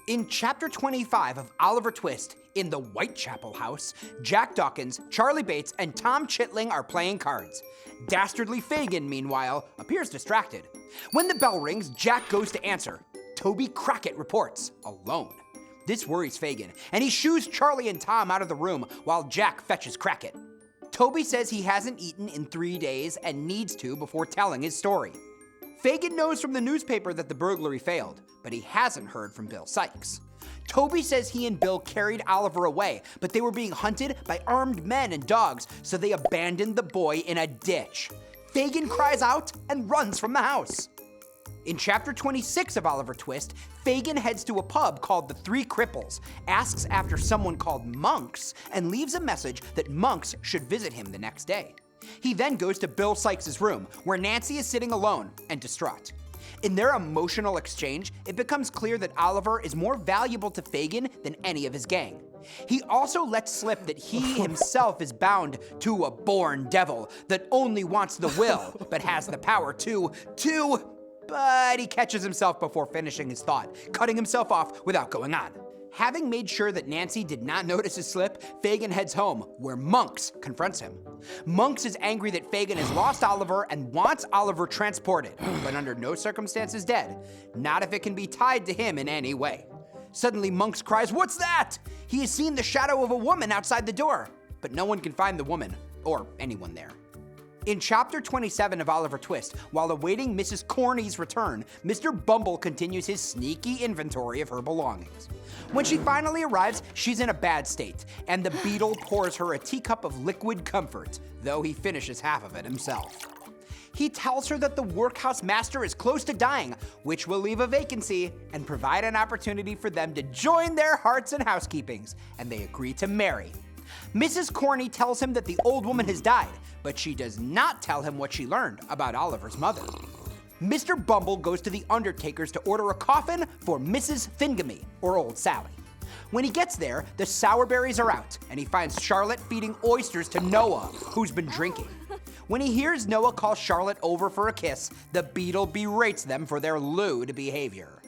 In chapter 25 of Oliver Twist, in the Whitechapel house, Jack Dawkins, Charlie Bates, and Tom Chitling are playing cards. Dastardly Fagin, meanwhile, appears distracted. When the bell rings, Jack goes to answer. Toby Crockett reports, alone. This worries Fagin, and he shoos Charlie and Tom out of the room while Jack fetches Crockett. Toby says he hasn't eaten in 3 days and needs to before telling his story. Fagin knows from the newspaper that the burglary failed, but he hasn't heard from Bill Sykes. Toby says he and Bill carried Oliver away, but they were being hunted by armed men and dogs, so they abandoned the boy in a ditch. Fagin cries out and runs from the house. In chapter 26 of Oliver Twist, Fagin heads to a pub called the Three Cripples, asks after someone called Monks, and leaves a message that Monks should visit him the next day. He then goes to Bill Sykes' room, where Nancy is sitting alone and distraught. In their emotional exchange, it becomes clear that Oliver is more valuable to Fagin than any of his gang. He also lets slip that he himself is bound to a born devil that only wants the will, but has the power but he catches himself before finishing his thought, cutting himself off without going on. Having made sure that Nancy did not notice his slip, Fagin heads home, where Monks confronts him. Monks is angry that Fagin has lost Oliver and wants Oliver transported, but under no circumstances dead, not if it can be tied to him in any way. Suddenly Monks cries, "What's that?" He has seen the shadow of a woman outside the door, but no one can find the woman, or anyone there. In chapter 27 of Oliver Twist, while awaiting Mrs. Corney's return, Mr. Bumble continues his sneaky inventory of her belongings. When she finally arrives, she's in a bad state, and the beadle pours her a teacup of liquid comfort, though he finishes half of it himself. He tells her that the workhouse master is close to dying, which will leave a vacancy and provide an opportunity for them to join their hearts and housekeepings, and they agree to marry. Mrs. Corney tells him that the old woman has died, but she does not tell him what she learned about Oliver's mother. Mr. Bumble goes to the undertaker's to order a coffin for Mrs. Thingamy, or Old Sally. When he gets there, the sourberries are out, and he finds Charlotte feeding oysters to Noah, who's been drinking. When he hears Noah call Charlotte over for a kiss, the beadle berates them for their lewd behavior.